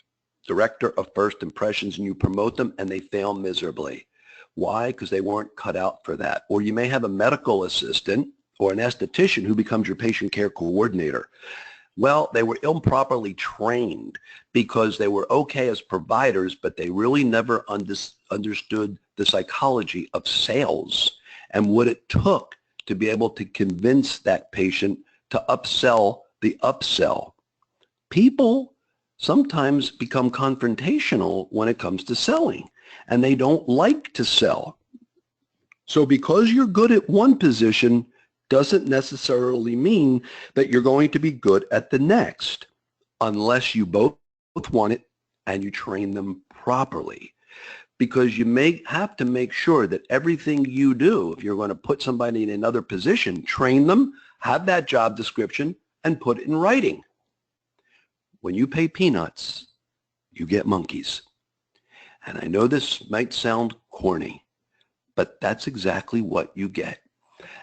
director of first impressions and you promote them and they fail miserably. Why? Because they weren't cut out for that. Or you may have a medical assistant or an esthetician who becomes your patient care coordinator. Well, they were improperly trained because they were okay as providers, but they really never understood the psychology of sales and what it took to be able to convince that patient to upsell the upsell. People sometimes become confrontational when it comes to selling, and they don't like to sell. So because you're good at one position doesn't necessarily mean that you're going to be good at the next, unless you both want it and you train them properly. Because you may have to make sure that everything you do, if you're going to put somebody in another position, train them, have that job description, and put it in writing. When you pay peanuts, you get monkeys. And I know this might sound corny, but that's exactly what you get.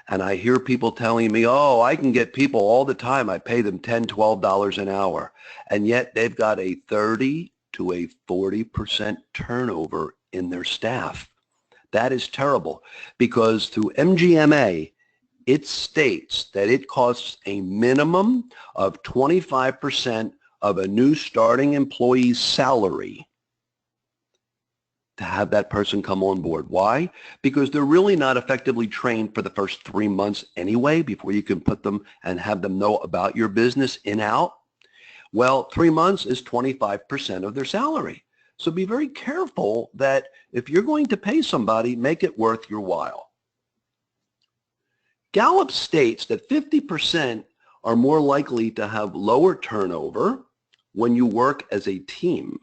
And I hear people telling me, oh, I can get people all the time. I pay them $10, $12 an hour. And yet they've got a 30 to a 40% turnover in their staff. That is terrible, because through MGMA, it states that it costs a minimum of 25% of a new starting employee's salary to have that person come on board. Why? Because they're really not effectively trained for the first 3 months anyway before you can put them and have them know about your business in out. Well, 3 months is 25% of their salary. So be very careful that if you're going to pay somebody, make it worth your while. Gallup states that 50% are more likely to have lower turnover when you work as a team.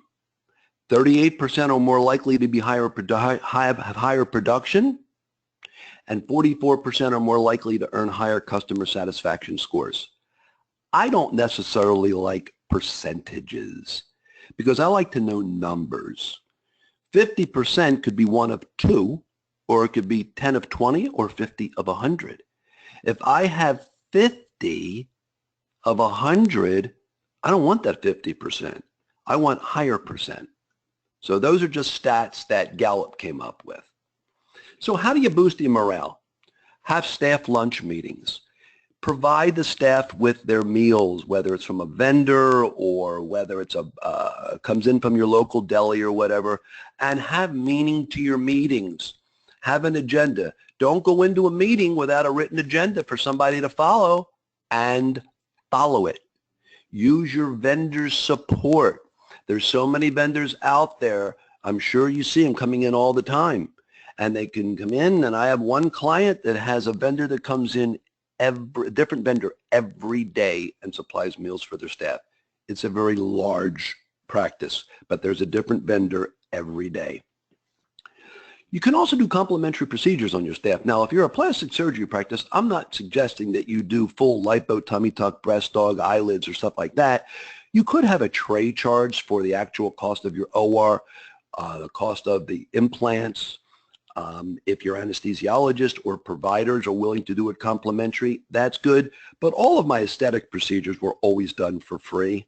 38% are more likely to be have higher production, and 44% are more likely to earn higher customer satisfaction scores. I don't necessarily like percentages because I like to know numbers. 50% could be 1 of 2, or it could be 10 of 20, or 50 of 100. If I have 50 of 100, I don't want that 50%. I want higher percent. So those are just stats that Gallup came up with. So how do you boost your morale? Have staff lunch meetings. Provide the staff with their meals, whether it's from a vendor or whether it's comes in from your local deli or whatever, and have meaning to your meetings. Have an agenda. Don't go into a meeting without a written agenda for somebody to follow, and follow it. Use your vendors' support. There's so many vendors out there. I'm sure you see them coming in all the time. And they can come in, and I have one client that has a vendor that comes in, a different vendor every day, and supplies meals for their staff. It's a very large practice, but there's a different vendor every day. You can also do complementary procedures on your staff. Now, if you're a plastic surgery practice, I'm not suggesting that you do full lipo, tummy tuck, breast aug, eyelids, or stuff like that. You could have a tray charge for the actual cost of your OR, the cost of the implants. If your anesthesiologist or providers are willing to do it complimentary, that's good. But all of my aesthetic procedures were always done for free.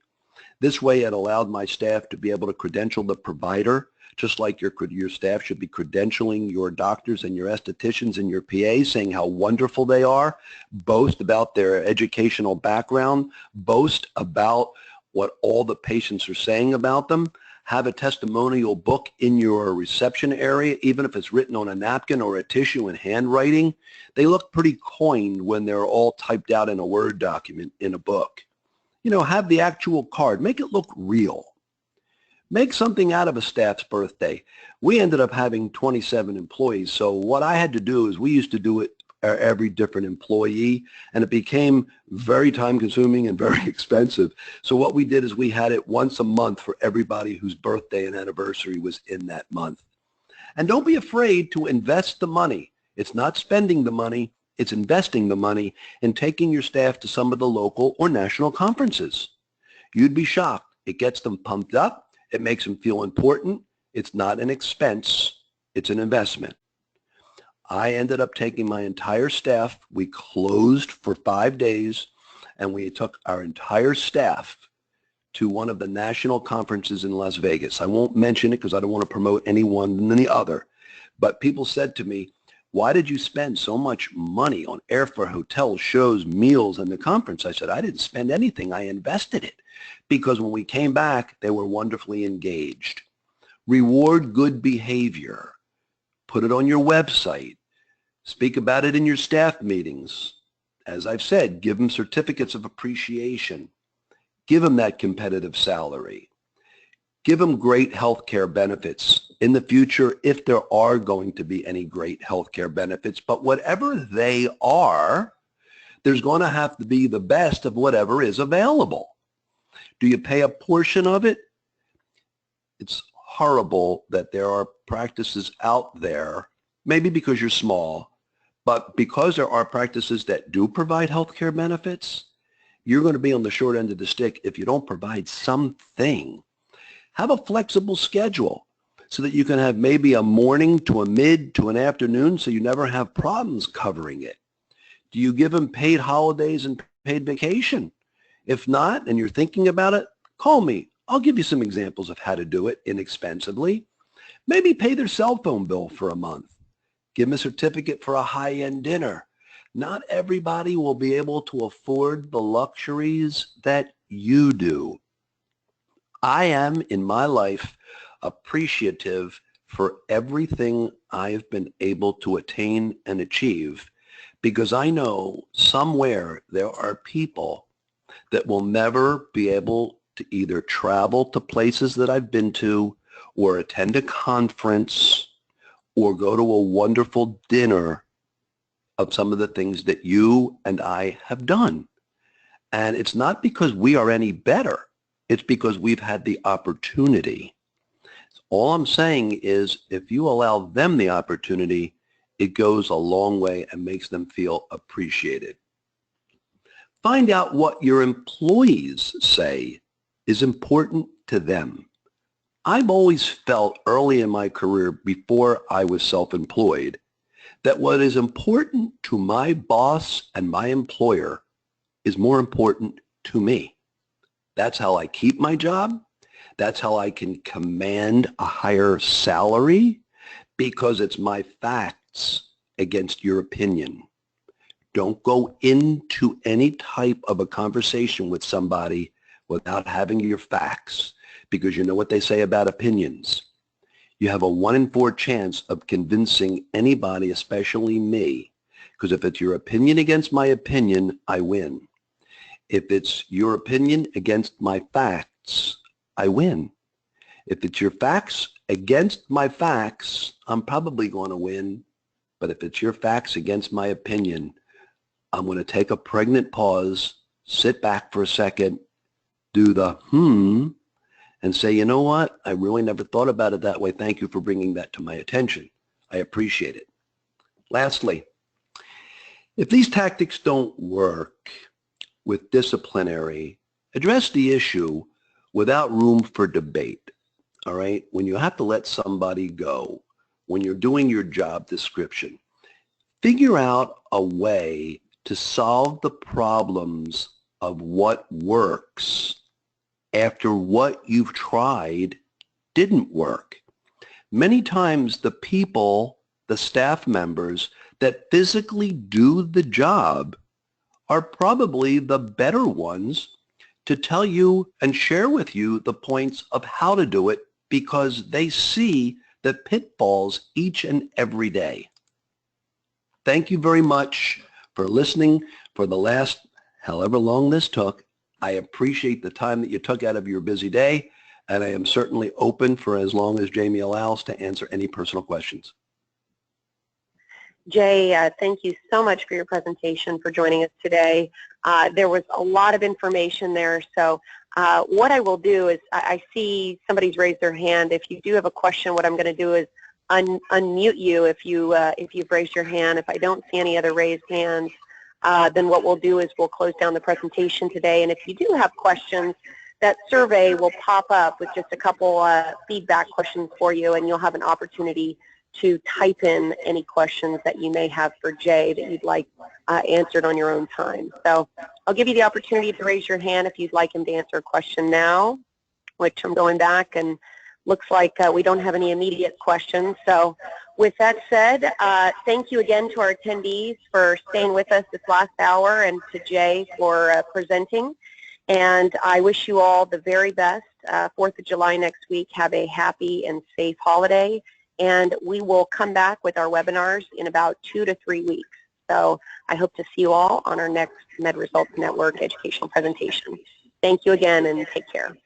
This way, it allowed my staff to be able to credential the provider, just like your staff should be credentialing your doctors and your estheticians and your PAs, saying how wonderful they are, boast about their educational background, boast about what all the patients are saying about them. Have a testimonial book in your reception area, even if it's written on a napkin or a tissue in handwriting. They look pretty coined when they're all typed out in a Word document in a book. You know, have the actual card. Make it look real. Make something out of a staff's birthday. We ended up having 27 employees, so what I had to do is we used to do it every different employee, and it became very time consuming and very expensive. So what we did is we had it once a month for everybody whose birthday and anniversary was in that month. And don't be afraid to invest the money. It's not spending the money, it's investing the money and taking your staff to some of the local or national conferences. You'd be shocked. It gets them pumped up. It makes them feel important. It's not an expense. It's an investment. I ended up taking my entire staff. We closed for 5 days, and we took our entire staff to one of the national conferences in Las Vegas. I won't mention it because I don't want to promote any one than the other. But people said to me, why did you spend so much money on airfare, hotels, shows, meals, and the conference? I said, I didn't spend anything. I invested it. Because when we came back, they were wonderfully engaged. Reward good behavior. Put it on your website. Speak about it in your staff meetings. As I've said, give them certificates of appreciation. Give them that competitive salary. Give them great health care benefits in the future if there are going to be any great health care benefits. But whatever they are, there's going to have to be the best of whatever is available. Do you pay a portion of it? It's horrible that there are practices out there, maybe because you're small, but because there are practices that do provide health care benefits, you're going to be on the short end of the stick if you don't provide something. Have a flexible schedule so that you can have maybe a morning to a mid to an afternoon so you never have problems covering it. Do you give them paid holidays and paid vacation? If not, and you're thinking about it, call me. I'll give you some examples of how to do it inexpensively. Maybe pay their cell phone bill for a month. Give them a certificate for a high-end dinner. Not everybody will be able to afford the luxuries that you do. I am, in my life, appreciative for everything I've been able to attain and achieve because I know somewhere there are people that will never be able to either travel to places that I've been to or attend a conference or go to a wonderful dinner of some of the things that you and I have done. And it's not because we are any better. It's because we've had the opportunity. All I'm saying is if you allow them the opportunity, it goes a long way and makes them feel appreciated. Find out what your employees say is important to them. I've always felt early in my career before I was self-employed that what is important to my boss and my employer is more important to me. That's how I keep my job. That's how I can command a higher salary because it's my facts against your opinion. Don't go into any type of a conversation with somebody without having your facts because you know what they say about opinions. You have a 1 in 4 chance of convincing anybody, especially me, because if it's your opinion against my opinion, I win. If it's your opinion against my facts, I win. If it's your facts against my facts, I'm probably going to win. But if it's your facts against my opinion, I'm going to take a pregnant pause, sit back for a second, do the and say, you know what? I really never thought about it that way. Thank you for bringing that to my attention. I appreciate it. Lastly, if these tactics don't work with disciplinary, address the issue without room for debate. All right? When you have to let somebody go, when you're doing your job description, figure out a way to solve the problems of what works after what you've tried didn't work. Many times the people, the staff members that physically do the job are probably the better ones to tell you and share with you the points of how to do it because they see the pitfalls each and every day. Thank you very much for listening for the last however long this took. I appreciate the time that you took out of your busy day, and I am certainly open for as long as Jamie allows to answer any personal questions. Jay, thank you so much for your presentation, for joining us today. There was a lot of information there, so what I will do is, I see somebody's raised their hand. If you do have a question, what I'm going to do is unmute you if you've raised your hand. If I don't see any other raised hands, then what we'll do is we'll close down the presentation today. And if you do have questions, that survey will pop up with just a couple feedback questions for you, and you'll have an opportunity to type in any questions that you may have for Jay that you'd like answered on your own time. So I'll give you the opportunity to raise your hand if you'd like him to answer a question now, which I'm going back, and looks like we don't have any immediate questions. So with that said, thank you again to our attendees for staying with us this last hour, and to Jay for presenting. And I wish you all the very best. 4th of July next week. Have a happy and safe holiday. And we will come back with our webinars in about 2 to 3 weeks. So I hope to see you all on our next MedResults Network educational presentation. Thank you again, and take care.